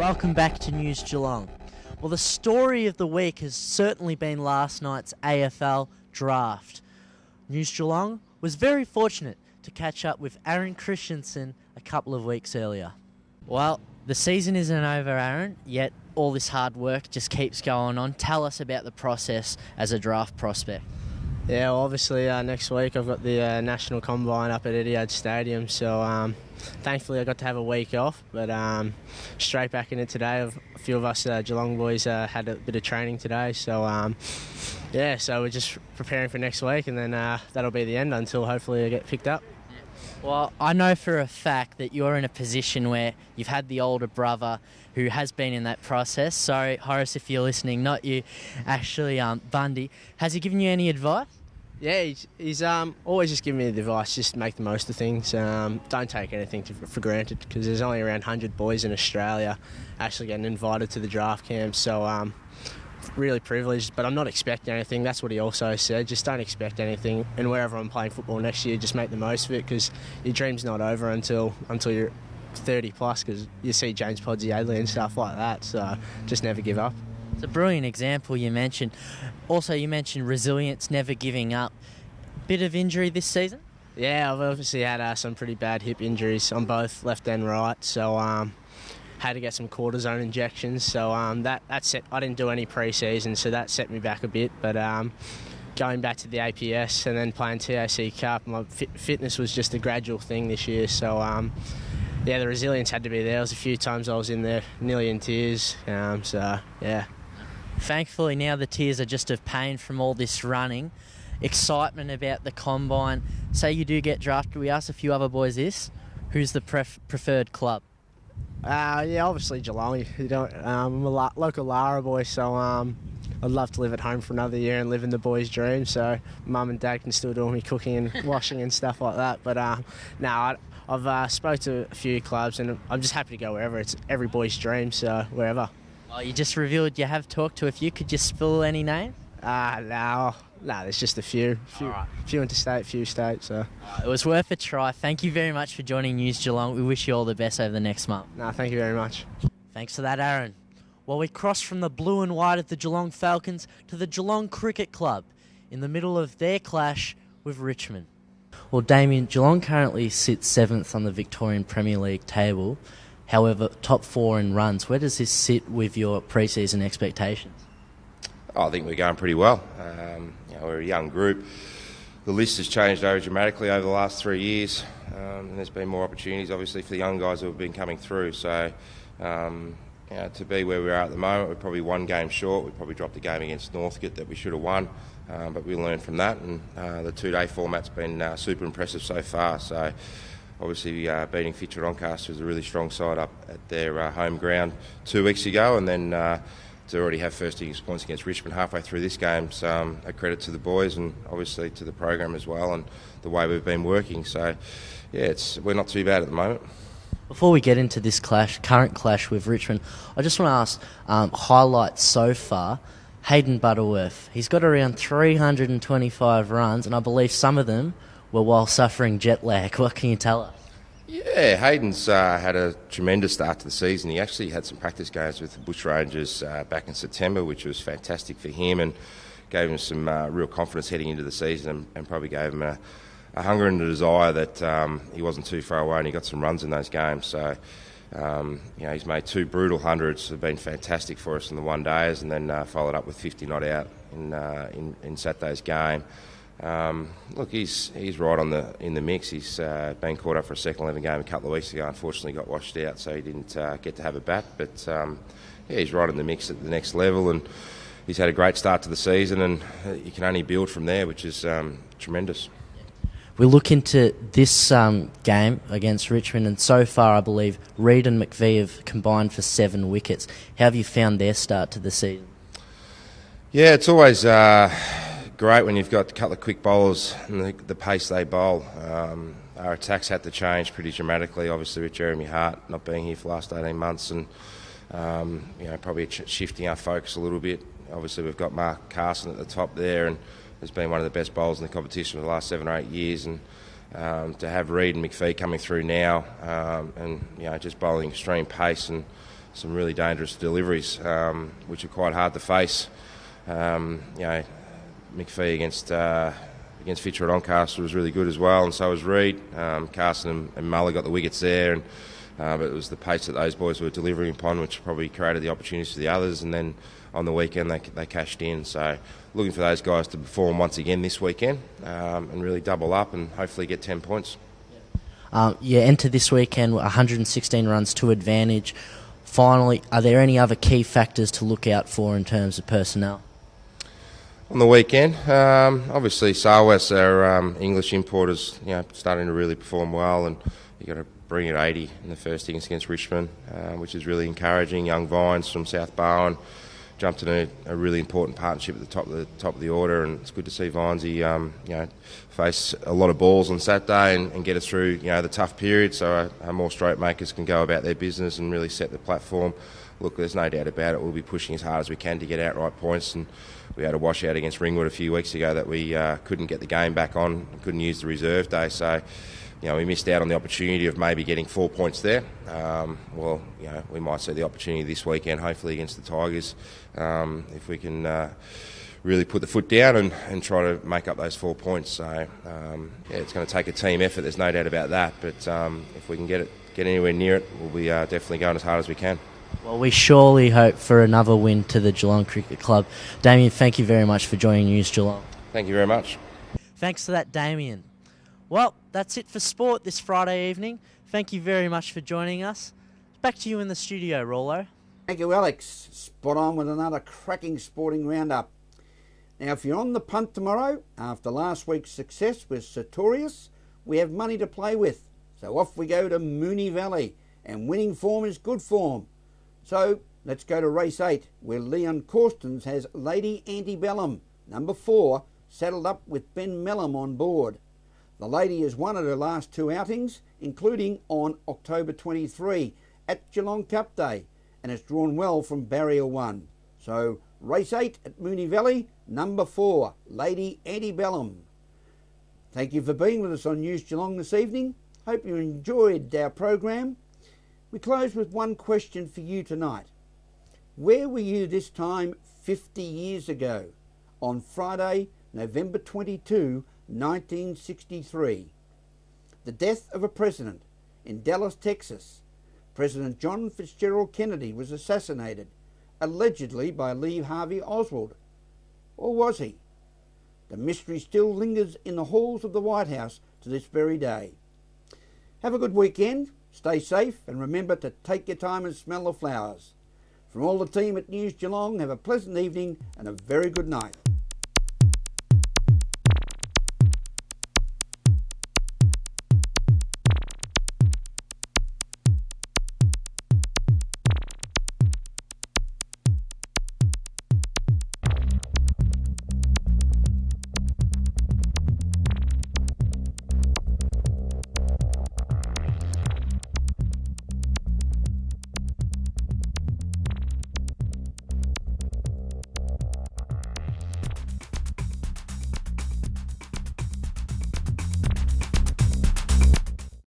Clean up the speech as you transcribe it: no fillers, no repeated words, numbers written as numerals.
Welcome back to News Geelong. Well, the story of the week has certainly been last night's AFL draft. News Geelong was very fortunate to catch up with Aaron Christensen a couple of weeks earlier. Well, the season isn't over, Aaron, yet all this hard work just keeps going on. Tell us about the process as a draft prospect. Yeah, well, obviously next week I've got the National Combine up at Etihad Stadium, so thankfully I got to have a week off, but straight back in it today. A few of us Geelong boys had a bit of training today, so so we're just preparing for next week, and then that'll be the end until hopefully I get picked up. Well, I know for a fact that you're in a position where you've had the older brother who has been in that process. Sorry, Horace, if you're listening, not you, actually, Bundy. Has he given you any advice? Yeah, he's always just giving me the advice, just make the most of things. Don't take anything for granted, because there's only around 100 boys in Australia actually getting invited to the draft camp. So really privileged, but I'm not expecting anything. That's what he also said. Just don't expect anything, and wherever I'm playing football next year, just make the most of it, because your dream's not over until you're 30 plus, because you see James Podsiadly and stuff like that. So just never give up. It's a brilliant example you mentioned. Also, you mentioned resilience, never giving up. Bit of injury this season? Yeah, I've obviously had some pretty bad hip injuries on both left and right, so had to get some cortisone injections. So that set. I didn't do any pre-season, so that set me back a bit. But going back to the APS and then playing TAC Cup, my fitness was just a gradual thing this year. So the resilience had to be there. There was a few times I was in there nearly in tears. Thankfully, now the tears are just of pain from all this running. Excitement about the combine. Say you do get drafted. We asked a few other boys this. Who's the preferred club? Obviously Geelong. I'm a local Lara boy, so I'd love to live at home for another year and live in the boys' dream. So mum and dad can still do all my cooking and washing and stuff like that. But I've spoke to a few clubs, and I'm just happy to go wherever. It's every boy's dream, so wherever. Well, you just revealed you have talked to a few. Could you spill any names? No, there's just a few. Right. Few interstate, few state. So it was worth a try. Thank you very much for joining News Geelong. We wish you all the best over the next month. No, thank you very much. Thanks for that, Aaron. Well, we cross from the blue and white of the Geelong Falcons to the Geelong Cricket Club in the middle of their clash with Richmond. Well, Damien, Geelong currently sits 7th on the Victorian Premier League table. However, top 4 in runs. Where does this sit with your pre-season expectations? I think we're going pretty well. We're a young group. The list has changed over dramatically over the last 3 years, and there's been more opportunities, obviously, for the young guys who have been coming through. So, to be where we are at the moment, we're probably one game short. We probably dropped a game against Northcote that we should have won, but we learned from that, and the 2-day format's been super impressive so far. So, obviously, beating Fitcher Doncaster was a really strong side up at their home ground 2 weeks ago, and then to already have first innings points against Richmond halfway through this game, so a credit to the boys and obviously to the program as well, and the way we've been working. So, we're not too bad at the moment. Before we get into this current clash with Richmond, I just want to ask highlights so far. Hayden Butterworth, he's got around 325 runs, and I believe some of them were while suffering jet lag. What can you tell us? Yeah, Hayden's had a tremendous start to the season. He actually had some practice games with the Bushrangers back in September, which was fantastic for him and gave him some real confidence heading into the season, and probably gave him a hunger and a desire that he wasn't too far away, and he got some runs in those games. So, he's made 2 brutal hundreds that have been fantastic for us in the one days, and then followed up with 50 not out in Saturday's game. He's right in the mix. He's been caught up for a second 11 game a couple of weeks ago. Unfortunately, got washed out, so he didn't get to have a bat. But he's right in the mix at the next level, and he's had a great start to the season, and you can only build from there, which is tremendous. We look into this game against Richmond, and so far I believe Reid and McVie have combined for 7 wickets. How have you found their start to the season? Yeah, it's always great when you've got a couple of quick bowlers and the pace they bowl. Our attacks had to change pretty dramatically, obviously with Jeremy Hart not being here for the last 18 months, and probably shifting our focus a little bit. Obviously we've got Mark Carson at the top there, and has been one of the best bowlers in the competition for the last 7 or 8 years, and to have Reid and McVie coming through now, and just bowling extreme pace and some really dangerous deliveries, which are quite hard to face. McPhee against Fisher at Doncaster was really good as well, and so was Reid. Carson and Muller got the wickets there, but it was the pace that those boys were delivering upon which probably created the opportunities for the others, and then on the weekend they cashed in. So looking for those guys to perform once again this weekend and really double up and hopefully get 10 points. Enter this weekend with 116 runs to advantage. Finally, are there any other key factors to look out for in terms of personnel? On the weekend, obviously Sarwas, our English importers, starting to really perform well, and you got to bring it 80 in the first innings against Richmond, which is really encouraging. Young Vines from South Bowen jumped in a really important partnership at the top of the order, and it's good to see Vinesy face a lot of balls on Saturday and get us through the tough period, so our more stroke makers can go about their business and really set the platform. Look, there's no doubt about it. We'll be pushing as hard as we can to get outright points, and we had a washout against Ringwood a few weeks ago that we couldn't get the game back on, couldn't use the reserve day, so we missed out on the opportunity of maybe getting 4 points there. We might see the opportunity this weekend, hopefully against the Tigers, if we can really put the foot down and try to make up those 4 points. So it's going to take a team effort, there's no doubt about that, but if we can get anywhere near it, we'll be definitely going as hard as we can. Well, we surely hope for another win to the Geelong Cricket Club. Damien, thank you very much for joining News Geelong. Thank you very much. Thanks for that, Damien. Well, that's it for sport this Friday evening. Thank you very much for joining us. Back to you in the studio, Rollo. Thank you, Alex. Spot on with another cracking sporting roundup. Now, if you're on the punt tomorrow, after last week's success with Sartorius, we have money to play with. So off we go to Moonee Valley, and winning form is good form. So let's go to race 8, where Leon Corstens has Lady Antebellum, number 4, saddled up with Ben Mellum on board. The lady has won at her last 2 outings, including on October 23 at Geelong Cup Day, and has drawn well from barrier 1. So race 8 at Moonee Valley, number 4, Lady Antebellum. Thank you for being with us on News Geelong this evening. Hope you enjoyed our program. We close with one question for you tonight. Where were you this time 50 years ago on Friday, November 22, 1963? The death of a president in Dallas, Texas. President John Fitzgerald Kennedy was assassinated, allegedly by Lee Harvey Oswald. Or was he? The mystery still lingers in the halls of the White House to this very day. Have a good weekend. Stay safe and remember to take your time and smell the flowers. From all the team at News Geelong, have a pleasant evening and a very good night.